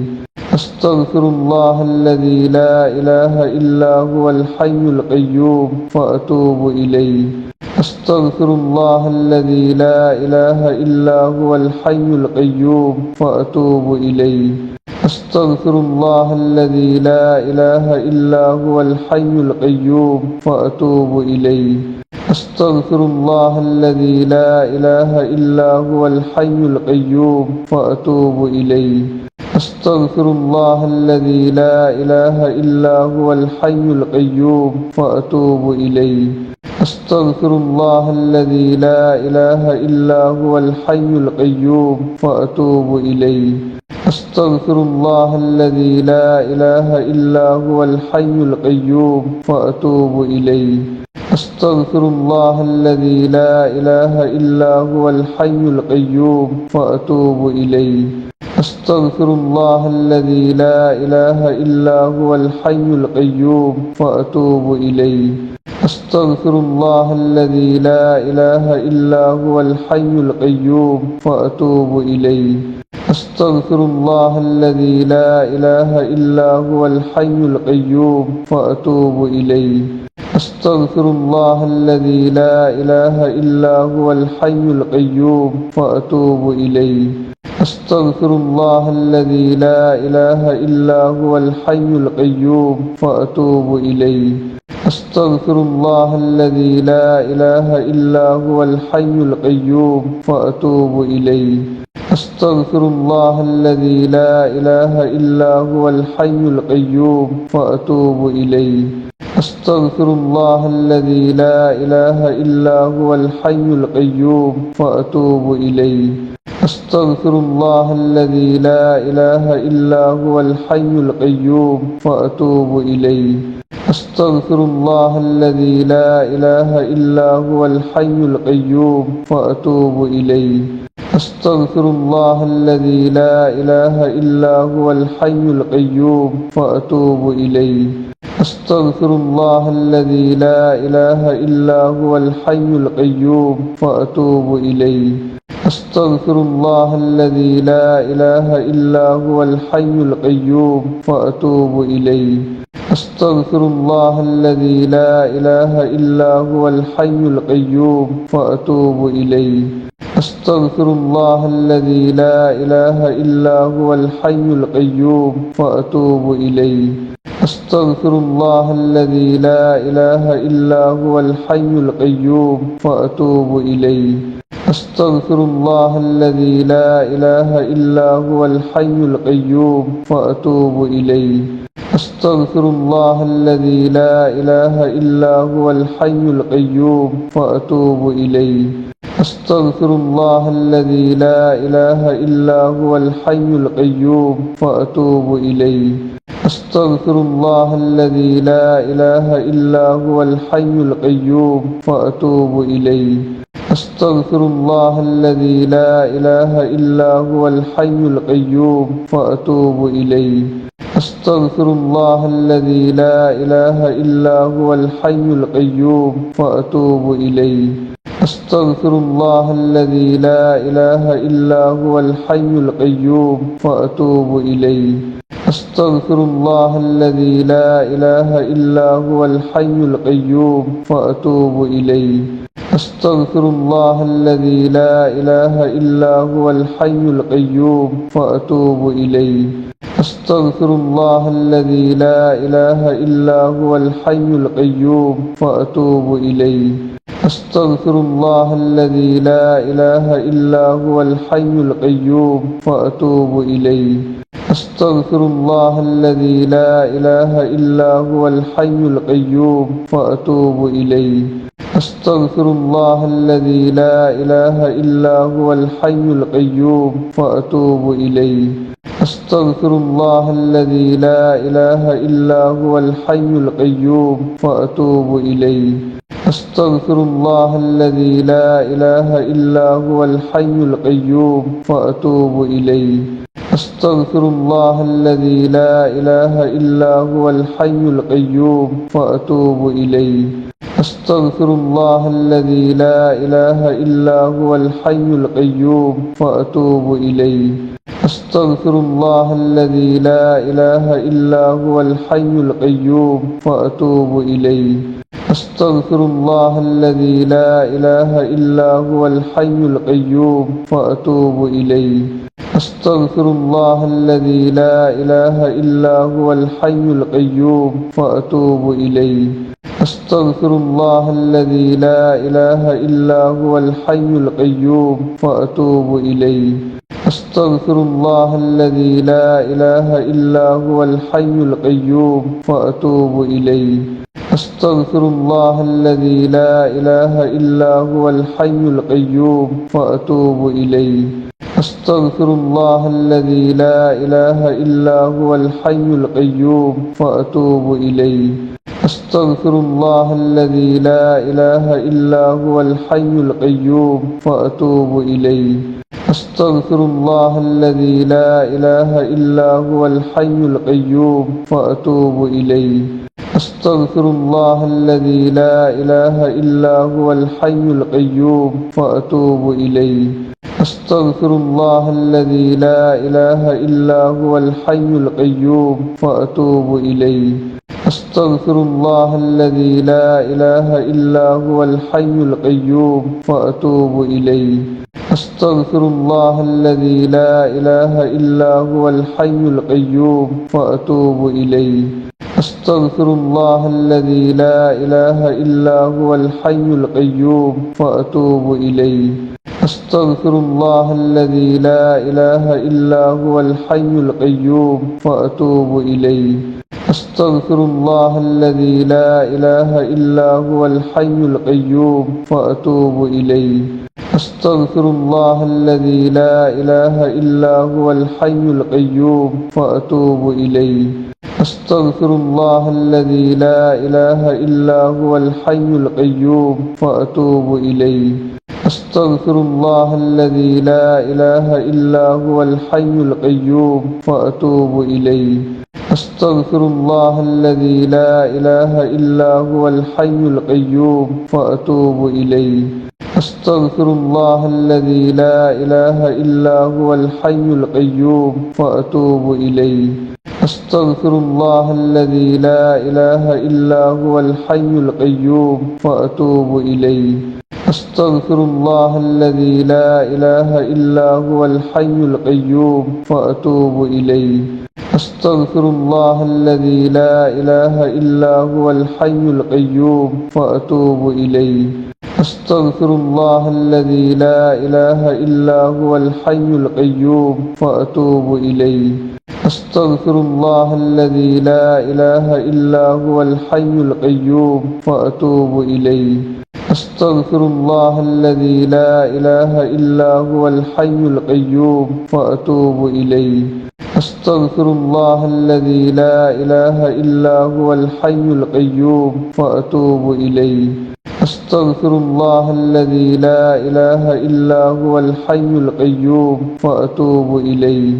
أستغفر الله الذي لا إله إلا هو الحي القيوم وأتوب إليه. أستغفر الله الذي لا إله إلا هو الحي القيوم وأتوب إليه. أستغفر الله الذي لا إله إلا هو الحي القيوم وأتوب إليه. أستغفر الله الذي لا إله إلا هو الحي القيوم وأتوب إليه. أستغفر الله الذي لا إله إلا هو الحي القيوم وأتوب إليه. أستغفر الله الذي لا إله إلا هو الحي القيوم وأتوب إليه. أستغفر الله الذي لا إله إلا هو الحي القيوم وأتوب إليه. أستغفر الله الذي لا إله إلا هو الحي القيوم وأتوب إليه. أستغفر الله الذي لا إله إلا هو الحي القيوم وأتوب إليه. أستغفر الله الذي لا إله إلا هو الحي القيوم وأتوب إليه. أستغفر الله الذي لا إله إلا هو الحي القيوم وأتوب إليه. أستغفر الله الذي لا إله إلا هو الحي القيوم وأتوب إليه. أستغفر الله الذي لا إله إلا هو الحي القيوم وأتوب إليه. أستغفر الله الذي لا إله إلا هو الحي القيوم وأتوب إليه. أستغفر الله الذي لا إله إلا هو الحي القيوم وأتوب إليه. أستغفر الله الذي لا إله إلا هو الحي القيوم وأتوب إليه. أستغفر الله الذي لا إله إلا هو الحي القيوم وأتوب إليه. أستغفر الله الذي لا إله إلا هو الحي القيوم وأتوب إليه. أستغفر الله الذي لا إله إلا هو الحي القيوم وأتوب إليه. أستغفر الله الذي لا إله إلا هو الحي القيوم وأتوب إليه. أستغفر الله الذي لا إله إلا هو الحي القيوم وأتوب إليه. أستغفر الله الذي لا إله إلا هو الحي القيوم وأتوب إليه. أستغفر الله الذي لا إله إلا هو الحي القيوم وأتوب إليه. أستغفر الله الذي لا إله إلا هو الحي القيوم وأتوب إليه. أستغفر الله الذي لا إله إلا هو الحي القيوم وأتوب إليه. أستغفر الله الذي لا إله إلا هو الحي القيوم وأتوب إليه. أستغفر الله الذي لا إله إلا هو الحي القيوم وأتوب إليه. أستغفر الله الذي لا إله إلا هو الحي القيوم وأتوب إليه. أستغفر الله الذي لا إله إلا هو الحي القيوم وأتوب إليه. أستغفر الله الذي لا إله إلا هو الحي القيوم وأتوب إليه. أستغفر الله الذي لا إله إلا هو الحي القيوم وأتوب إليه. أستغفر الله الذي لا إله إلا هو الحي القيوم وأتوب إليه. أستغفر الله الذي لا إله إلا هو الحي القيوم وأتوب إليه. أستغفر الله الذي لا إله إلا هو الحي القيوم وأتوب إليه. أستغفر الله الذي لا إله إلا هو الحي القيوم وأتوب إليه. أستغفر الله الذي لا إله إلا هو الحي القيوم وأتوب إليه. أستغفر الله الذي لا إله إلا هو الحي القيوم وأتوب إليه. أستغفر الله الذي لا إله إلا هو الحي القيوم وأتوب إليه. أستغفر الله الذي لا إله إلا هو الحي القيوم وأتوب إليه. أستغفر الله الذي لا إله إلا هو الحي القيوم وأتوب إليه. أستغفر الله الذي لا إله إلا هو الحي القيوم وأتوب إليه. أستغفر الله الذي لا إله إلا هو الحي القيوم وأتوب إليه. أستغفر الله الذي لا إله إلا هو الحي القيوم وأتوب إليه. أستغفر الله الذي لا إله إلا هو الحي القيوم وأتوب إليه. أستغفر الله الذي لا إله إلا هو الحي القيوم وأتوب إليه. أستغفر الله الذي لا إله إلا هو الحي القيوم وأتوب إليه. أستغفر الله الذي لا إله إلا هو الحي القيوم وأتوب إليه. أستغفر الله الذي لا إله إلا هو الحي القيوم وأتوب إليه. أستغفر الله الذي لا إله إلا هو الحي القيوم وأتوب إليه. أستغفر الله الذي لا إله إلا هو الحي القيوم وأتوب إليه. أستغفر الله الذي لا إله إلا هو الحي القيوم وأتوب إليه. أستغفر الله الذي لا إله إلا هو الحي القيوم وأتوب إليه. أستغفر الله الذي لا إله إلا هو الحي القيوم وأتوب إليه. أستغفر الله الذي لا إله إلا هو الحي القيوم وأتوب إليه. أستغفر الله الذي لا إله إلا هو الحي القيوم وأتوب إليه. أستغفر الله الذي لا إله إلا هو الحي القيوم وأتوب إليه. أستغفر الله الذي لا إله إلا هو الحي القيوم وأتوب إليه. أستغفر الله الذي لا إله إلا هو الحي القيوم وأتوب إليه. أستغفر الله الذي لا إله إلا هو الحي القيوم وأتوب إليه. أستغفر الله الذي لا إله إلا هو الحي القيوم وأتوب إليه. أستغفر الله الذي لا إله إلا هو الحي القيوم وأتوب إليه. أستغفر الله الذي لا إله إلا هو الحي القيوم وأتوب إليه. أستغفر الله الذي لا إله إلا هو الحي القيوم وأتوب إليه. أستغفر الله الذي لا إله إلا هو الحي القيوم وأتوب إليه. أستغفر الله الذي لا إله إلا هو الحي القيوم وأتوب إليه. أستغفر الله الذي لا إله إلا هو الحي القيوم وأتوب إليه. أستغفر الله الذي لا إله إلا هو الحي القيوم وأتوب إليه. أستغفر الله الذي لا إله إلا هو الحي القيوم وأتوب إليه. أستغفر الله الذي لا إله إلا هو الحي القيوم وأتوب إليه. أستغفر الله الذي لا إله إلا هو الحي القيوم وأتوب إليه.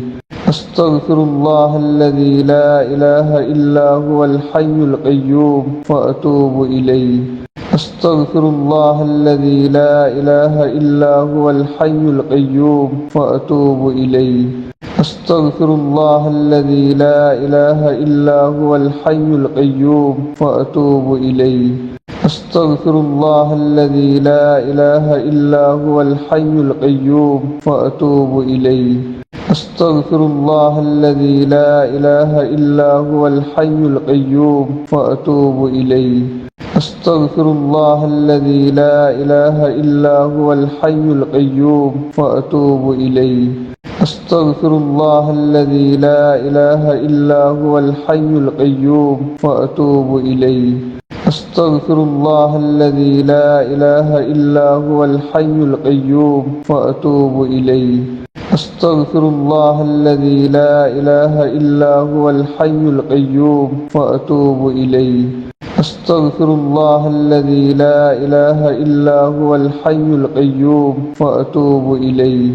أستغفر الله الذي لا إله إلا هو الحي القيوم وأتوب إليه. أستغفر الله الذي لا إله إلا هو الحي القيوم وأتوب إليه. أستغفر الله الذي لا إله إلا هو الحي القيوم وأتوب إليه. أستغفر الله الذي لا إله إلا هو الحي القيوم وأتوب إليه. أستغفر الله الذي لا إله إلا هو الحي القيوم وأتوب إليه. أستغفر الله الذي لا إله إلا هو الحي القيوم وأتوب إليه. أستغفر الله الذي لا إله إلا هو الحي القيوم وأتوب إليه. أستغفر الله الذي لا إله إلا هو الحي القيوم وأتوب إليه. أستغفر الله الذي لا إله إلا هو الحي القيوم وأتوب إليه. أستغفر الله الذي لا إله إلا هو الحي القيوم وأتوب إليه.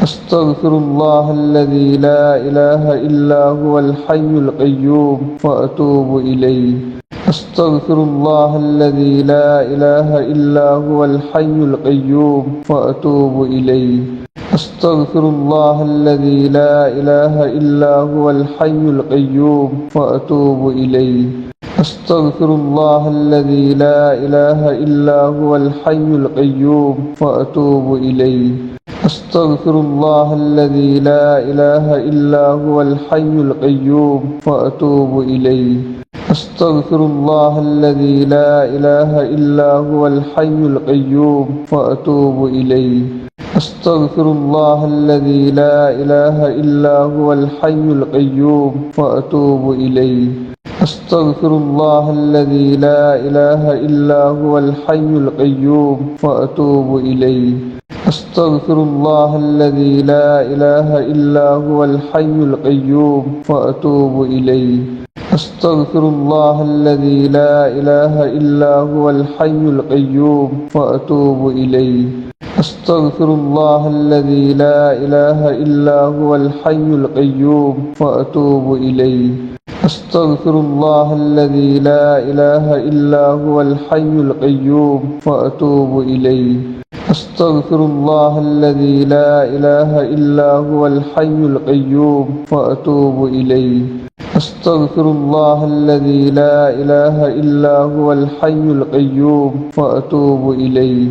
أستغفر الله الذي لا إله إلا هو الحي القيوم وأتوب إليه. أستغفر الله الذي لا إله إلا هو الحي القيوم وأتوب إليه. أستغفر الله الذي لا إله إلا هو الحي القيوم وأتوب إليه. أستغفر الله الذي لا إله إلا هو الحي القيوم وأتوب إليه. أستغفر الله الذي لا إله إلا هو الحي القيوم وأتوب إليه. أستغفر الله الذي لا إله إلا هو الحي القيوم وأتوب إليه. أستغفر الله الذي لا إله إلا هو الحي القيوم وأتوب إليه. أستغفر الله الذي لا إله إلا هو الحي القيوم وأتوب إليه. أستغفر الله الذي لا إله إلا هو الحي القيوم وأتوب إليه. أستغفر الله الذي لا إله إلا هو الحي القيوم وأتوب إليه. أستغفر الله الذي لا إله إلا هو الحي القيوم وأتوب إليه. أستغفر الله الذي لا إله إلا هو الحي القيوم وأتوب إليه. أستغفر الله الذي لا إله إلا هو الحي القيوم وأتوب إليه. أستغفر الله الذي لا إله إلا هو الحي القيوم وأتوب إليه.